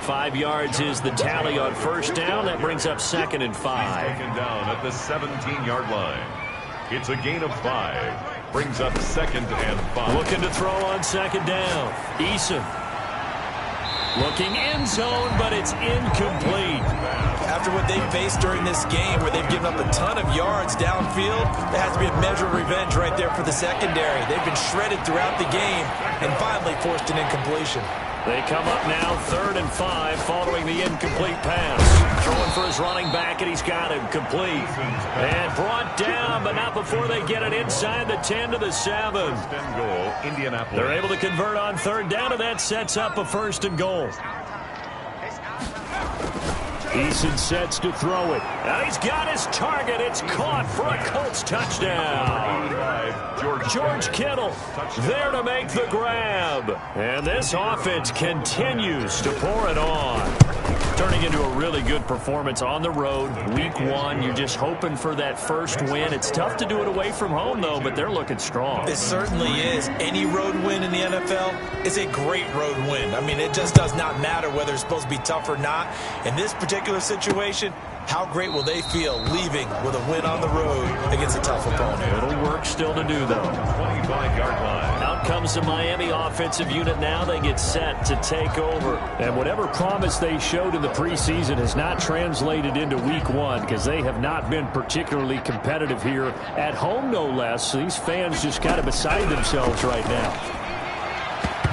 [SPEAKER 3] 5 yards is the tally on 1st down. That brings up 2nd and 5.
[SPEAKER 2] Taken down at the 17-yard line. It's a gain of 5. Brings up 2nd and 5.
[SPEAKER 3] Looking to throw on 2nd down. Eason. Looking end zone, but it's incomplete.
[SPEAKER 4] After what they faced during this game, where they've given up a ton of yards downfield, there has to be a measure of revenge right there for the secondary. They've been shredded throughout the game and finally forced an incompletion.
[SPEAKER 3] They come up now 3rd and 5 following the incomplete pass. Throwing for his running back, and he's got him complete. And brought down, but not before they get it inside the 10 to the 7.
[SPEAKER 2] Goal, Indianapolis.
[SPEAKER 3] They're able to convert on 3rd down, and that sets up a 1st and goal. Eason sets to throw it. And he's got his target. It's caught for a Colts touchdown. George Kittle there to make the grab. And this offense continues to pour it on. Turning into a really good performance on the road. Week 1, you're just hoping for that 1st win. It's tough to do it away from home, though, but they're looking strong.
[SPEAKER 4] It certainly is. Any road win in the NFL is a great road win. I mean, it just does not matter whether it's supposed to be tough or not. In this particular situation, how great will they feel leaving with a win on the road against a tough opponent?
[SPEAKER 3] Little work still to do, though.
[SPEAKER 2] 25-yard line.
[SPEAKER 3] Out comes the Miami offensive unit now. They get set to take over. And whatever promise they showed in the preseason has not translated into week 1 because they have not been particularly competitive here at home, no less. So these fans just kind of beside themselves right now.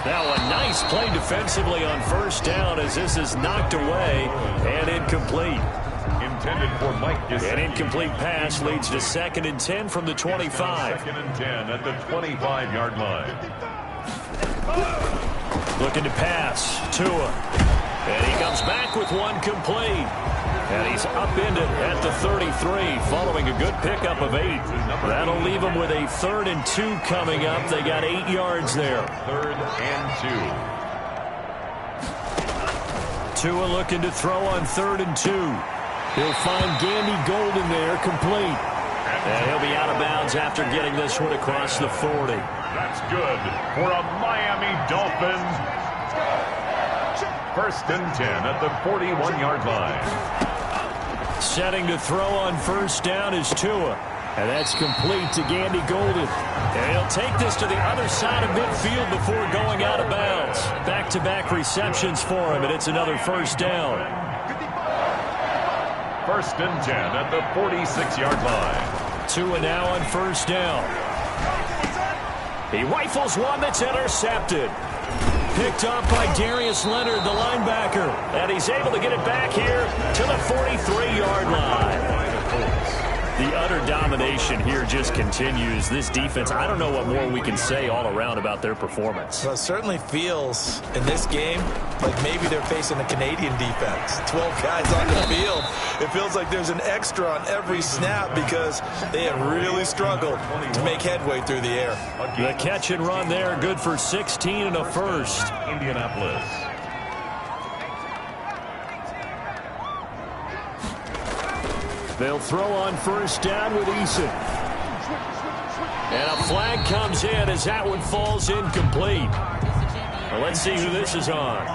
[SPEAKER 3] Now a nice play defensively on 1st down as this is knocked away and incomplete.
[SPEAKER 2] Intended for Mike Gesicki.
[SPEAKER 3] An incomplete pass leads to 2nd and 10 from the 25.
[SPEAKER 2] 2nd and 10 at the 25-yard line.
[SPEAKER 3] Looking to pass. Tua. And he comes back with one complete. And he's upended at the 33 following a good pickup of 8. That'll leave him with a 3rd and 2 coming up. They got 8 yards there.
[SPEAKER 2] 3rd and 2.
[SPEAKER 3] Tua looking to throw on 3rd and 2. He'll find Gandy Golden there, complete. And he'll be out of bounds after getting this one across the 40.
[SPEAKER 2] That's good for a Miami Dolphins. 1st and 10 at the 41-yard line.
[SPEAKER 3] Setting to throw on 1st down is Tua. And that's complete to Gandy Golden. And he'll take this to the other side of midfield before going out of bounds. Back-to-back receptions for him, and it's another 1st down.
[SPEAKER 2] 1st and 10 at the 46-yard line.
[SPEAKER 3] Tua now on 1st down. He rifles one that's intercepted. Picked up by Darius Leonard, the linebacker. And he's able to get it back here to the 43-yard line. The utter domination here just continues. This defense, I don't know what more we can say all around about their performance.
[SPEAKER 4] Well, it certainly feels in this game like maybe they're facing a Canadian defense. 12 guys on the field. It feels like there's an extra on every snap because they have really struggled to make headway through the air.
[SPEAKER 3] The catch and run there, good for 16 and a 1st.
[SPEAKER 2] Indianapolis.
[SPEAKER 3] They'll throw on 1st down with Eason. And a flag comes in as that one falls incomplete. Well, let's see who this is on.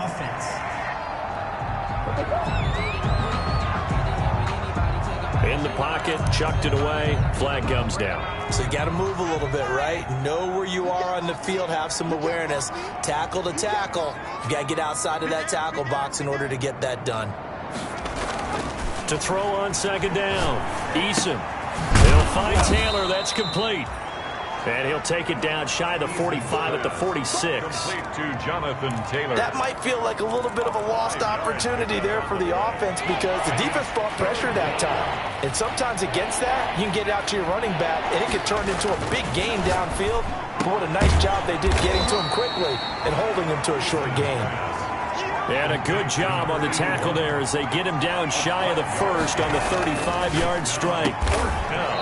[SPEAKER 3] In the pocket, chucked it away, flag comes down.
[SPEAKER 4] So you got to move a little bit, right? Know where you are on the field, have some awareness. Tackle to tackle. You got to get outside of that tackle box in order to get that done.
[SPEAKER 3] To throw on 2nd down, Eason. He'll find Taylor, that's complete. And he'll take it down shy of the 45 at the 46.
[SPEAKER 2] Complete to Jonathan Taylor.
[SPEAKER 4] That might feel like a little bit of a lost opportunity there for the offense because the defense brought pressure that time. And sometimes against that, you can get out to your running back, and it can turn into a big gain downfield. But what a nice job they did getting to him quickly and holding him to a short gain.
[SPEAKER 3] And a good job on the tackle there as they get him down shy of the 1st on the 35-yard strike.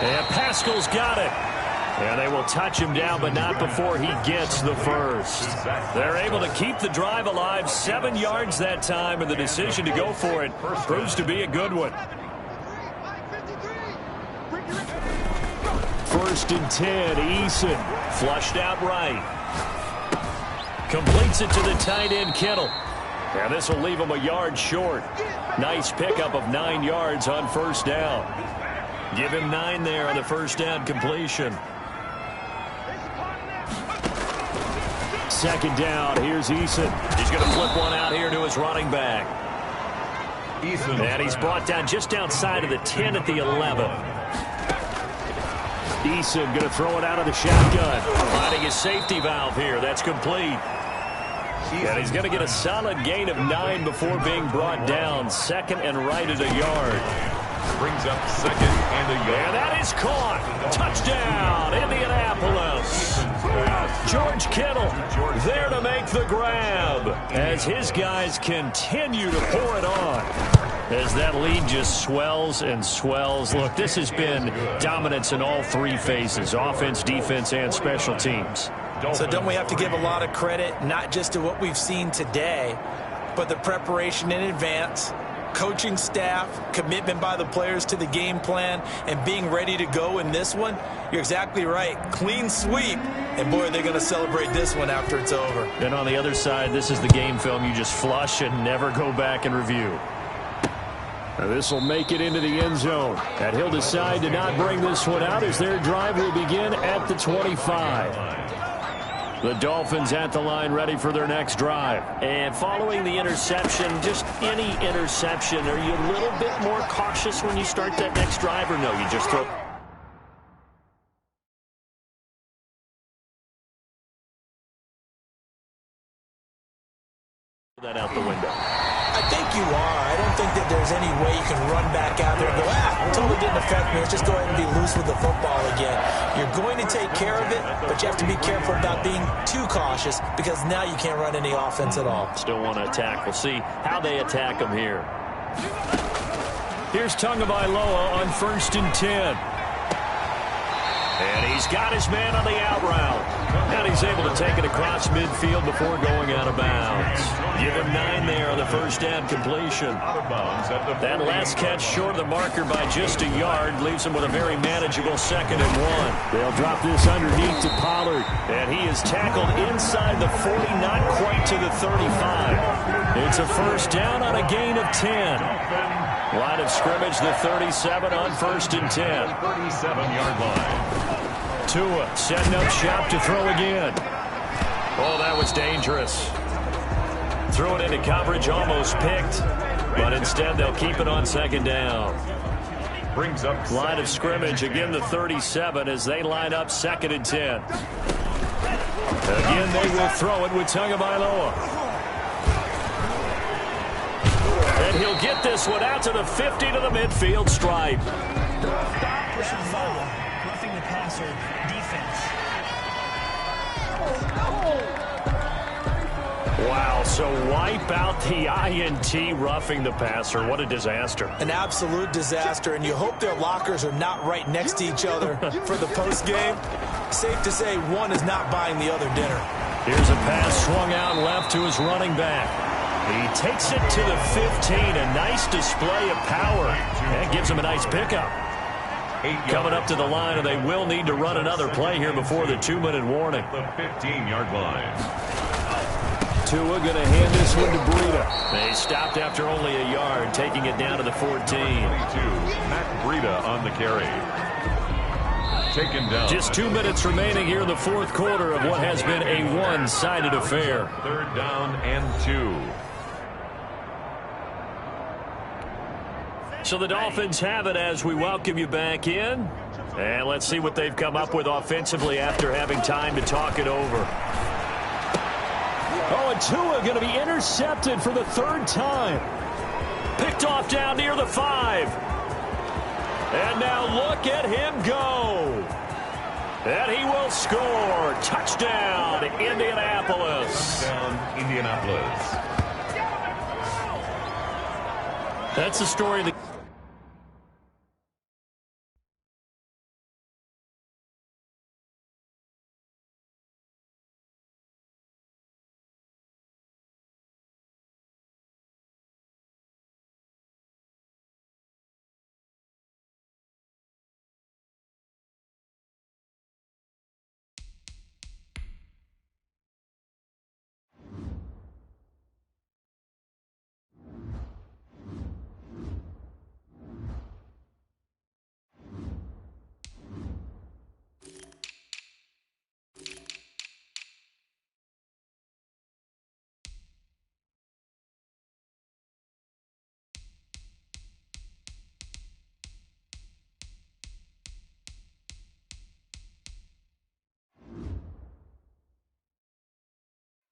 [SPEAKER 3] And Pascal's got it. And they will touch him down, but not before he gets the 1st. They're able to keep the drive alive, 7 yards that time, and the decision to go for it proves to be a good one. 1st and 10, Eason flushed out right. Completes it to the tight end, Kittle. And this will leave him a yard short. Nice pickup of 9 yards on 1st down. Give him 9 there on the 1st down completion. 2nd down, here's Eason. He's going to flip one out here to his running back.
[SPEAKER 2] Eason.
[SPEAKER 3] And he's brought down just outside of the 10 at the 11. Eason going to throw it out of the shotgun. Finding his safety valve here. That's complete. And he's going to get a solid gain of 9 before being brought down. 2nd and right at a yard.
[SPEAKER 2] Brings up 2nd and a yard.
[SPEAKER 3] And that is caught. Touchdown, Indianapolis. George Kittle there to make the grab as his guys continue to pour it on. As that lead just swells and swells. Look, this has been dominance in all 3 phases, offense, defense, and special teams.
[SPEAKER 4] So don't we have to give a lot of credit, not just to what we've seen today, but the preparation in advance, coaching staff, commitment by the players to the game plan, and being ready to go in this one? You're exactly right. Clean sweep. And, boy, they're going to celebrate this one after it's over.
[SPEAKER 3] And on the other side, this is the game film you just flush and never go back and review. This will make it into the end zone. And he'll decide to not bring this one out as their drive will begin at the 25. The Dolphins at the line ready for their next drive. And following the interception, just any interception, are you a little bit more cautious when you start that next drive, or no, you just throw that out the window?
[SPEAKER 4] I think you are. I don't think that there's any way you can run back out there and go, totally didn't affect me. Let's just go ahead and be loose with the football again. You're going to take care of it, but you have to be careful about being too cautious because now you can't run any offense at all.
[SPEAKER 3] Still want to attack. We'll see how they attack them here. Here's Tagovailoa on 1st and 10. And he's got his man on the out route. And he's able to take it across midfield before going out of bounds. Give him 9 there on the first down completion. That last catch short of the marker by just a yard leaves him with a very manageable 2nd and 1. They'll drop this underneath to Pollard. And he is tackled inside the 40, not quite to the 35. It's a first down on a gain of 10. Line of scrimmage, the 37 on 1st and 10.
[SPEAKER 2] 37-yard line.
[SPEAKER 3] Tua setting up shop to throw again. Oh, that was dangerous. Threw it into coverage, almost picked. But instead, they'll keep it on 2nd down.
[SPEAKER 2] Brings up
[SPEAKER 3] line of scrimmage, again the 37 as they line up 2nd and 10. Again, they will throw it with Tagovailoa. And he'll get this one out to the 50 to the midfield stripe.
[SPEAKER 1] Push and foul. Roughing the passer. Defense.
[SPEAKER 3] Wow, so wipe out the INT, roughing the passer. What a disaster.
[SPEAKER 4] An absolute disaster, and you hope their lockers are not right next to each other for the postgame. Safe to say one is not buying the other dinner.
[SPEAKER 3] Here's a pass swung out left to his running back. He takes it to the 15. A nice display of power. That gives him a nice pickup. Coming up to the line, and they will need to run another play here before the 2-minute warning.
[SPEAKER 2] the 15-yard line.
[SPEAKER 3] Tua going to hand this one to Breida. They stopped after only a yard, taking it down to the 14.
[SPEAKER 2] 22, Matt Breida on the carry. Taken down.
[SPEAKER 3] Just 2 minutes remaining here in the fourth quarter of what has been a one-sided affair.
[SPEAKER 2] 3rd down and 2.
[SPEAKER 3] So the Dolphins have it as we welcome you back in. And let's see what they've come up with offensively after having time to talk it over. Oh, and Tua going to be intercepted for the 3rd time. Picked off down near the 5. And now look at him go. And he will score. Touchdown, Indianapolis.
[SPEAKER 2] Touchdown, Indianapolis.
[SPEAKER 3] That's the story of the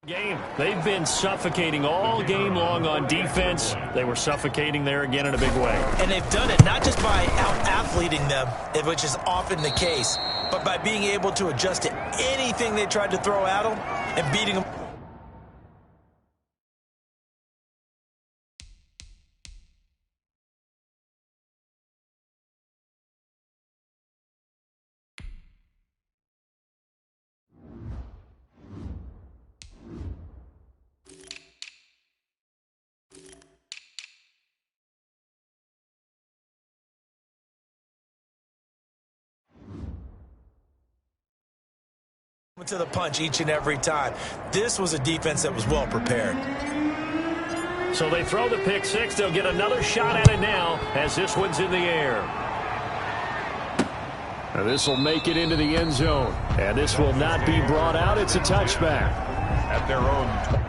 [SPEAKER 3] game. They've been suffocating all game long on defense. They were suffocating there again in a big way.
[SPEAKER 4] And they've done it not just by out-athleting them, which is often the case, but by being able to adjust to anything they tried to throw at them and beating them. To the punch each and every time. This was a defense that was well prepared.
[SPEAKER 3] So they throw the pick six. They'll get another shot at it now as this one's in the air. Now this will make it into the end zone. And this will not be brought out. It's a touchback.
[SPEAKER 2] At their own.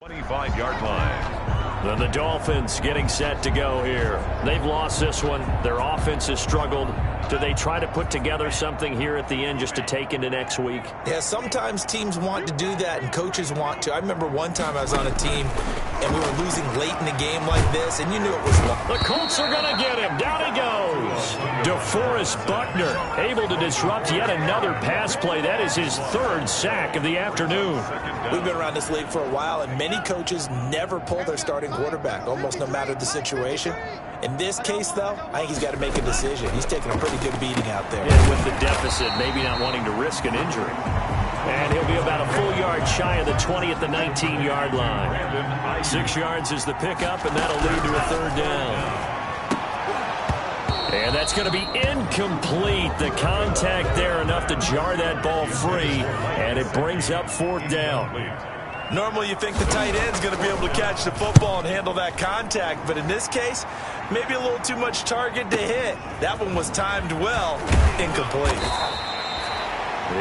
[SPEAKER 2] Twenty-five-yard line.
[SPEAKER 3] And the Dolphins getting set to go here. They've lost this one. Their offense has struggled. Do they try to put together something here at the end just to take into next week?
[SPEAKER 4] Yeah, sometimes teams want to do that and coaches want to. I remember one time I was on a team and we were losing late in the game like this, and you knew it was long.
[SPEAKER 3] The Colts are going to get him. Down he goes. DeForest Buckner able to disrupt yet another pass play. That is his third sack of the afternoon.
[SPEAKER 4] We've been around this league for a while, and many coaches never pull their starting quarterback, almost no matter the situation. In this case, though, I think he's got to make a decision. He's taking a pretty good beating out there.
[SPEAKER 3] And with the deficit, maybe not wanting to risk an injury. And he'll be about a full yard shy of the 20 at the 19-yard line. 6 yards is the pickup, and that'll lead to a third down. And that's going to be incomplete. The contact there enough to jar that ball free, and it brings up fourth down.
[SPEAKER 4] Normally you think the tight end's going to be able to catch the football and handle that contact, but in this case, maybe a little too much target to hit. That one was timed well, incomplete.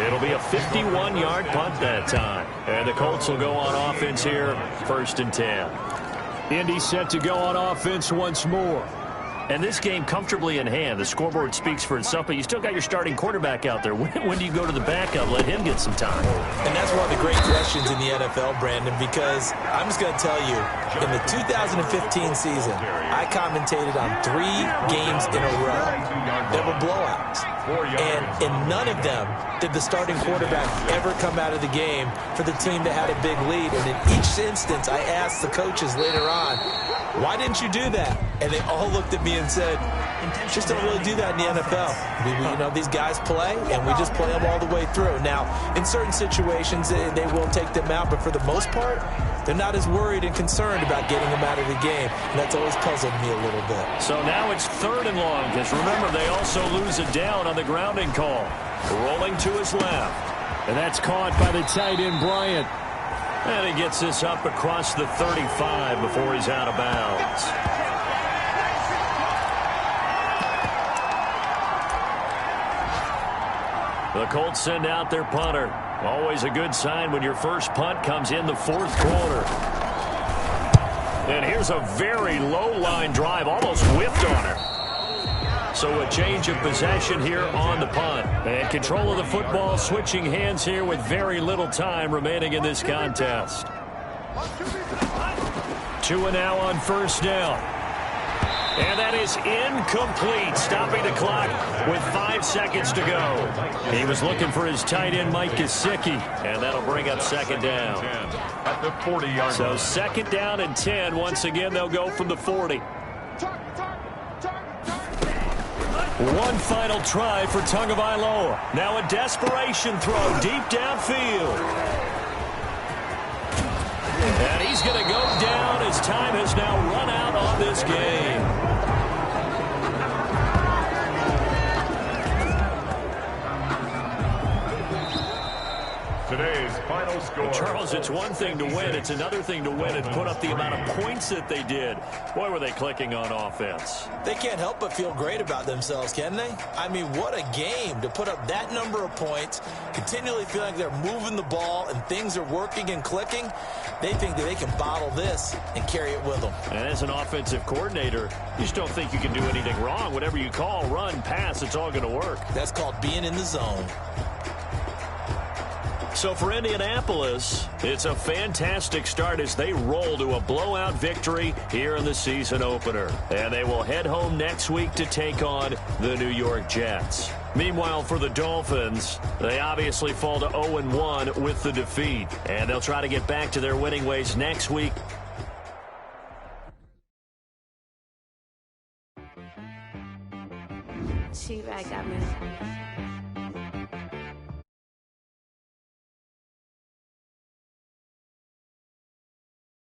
[SPEAKER 3] It'll be a 51-yard punt that time. And the Colts will go on offense here, 1st and 10. Indy set to go on offense once more. And this game comfortably in hand. The scoreboard speaks for itself, but you still got your starting quarterback out there. When do you go to the backup? Let him get some time.
[SPEAKER 4] And that's one of the great questions in the NFL, Brandon, because I'm just going to tell you, in the 2015 season, I commentated on 3 games in a row that were blowouts. And in none of them did the starting quarterback ever come out of the game for the team that had a big lead. And in each instance, I asked the coaches later on, why didn't you do that? And they all looked at me and said, just don't really do that in the NFL. You know, these guys play, and we just play them all the way through. Now, in certain situations, they will take them out, but for the most part, they're not as worried and concerned about getting them out of the game, and that's always puzzled me a little bit.
[SPEAKER 3] So now it's 3rd and long, because remember, they also lose a down on the grounding call. Rolling to his left. And that's caught by the tight end, Bryant. And he gets this up across the 35 before he's out of bounds. The Colts send out their punter. Always a good sign when your first punt comes in the 4th quarter. And here's a very low line drive, almost whipped on her. So a change of possession here on the punt. And control of the football, switching hands here with very little time remaining in this contest. 2 now on 1st down. And that is incomplete, stopping the clock with 5 seconds to go. He was looking for his tight end, Mike Gesicki, and that'll bring up 2nd down.
[SPEAKER 2] At the 40-yard
[SPEAKER 3] So 2nd down and 10. Once again, they'll go from the 40. One final try for Tagovailoa. Now a desperation throw deep downfield. And he's going to go down as time has now run out on this game.
[SPEAKER 2] Today's final score.
[SPEAKER 3] Charles, it's one thing to win. It's another thing to win and put up the amount of points that they did. Boy, were they clicking on offense.
[SPEAKER 4] They can't help but feel great about themselves, can they? I mean, what a game to put up that number of points, continually feel like they're moving the ball and things are working and clicking. They think that they can bottle this and carry it with them.
[SPEAKER 3] And as an offensive coordinator, you just don't think you can do anything wrong. Whatever you call, run, pass, it's all going to work.
[SPEAKER 4] That's called being in the zone.
[SPEAKER 3] So for Indianapolis, it's a fantastic start as they roll to a blowout victory here in the season opener. And they will head home next week to take on the New York Jets. Meanwhile, for the Dolphins, they obviously fall to 0-1 with the defeat. And they'll try to get back to their winning ways next week.
[SPEAKER 5] She right got me.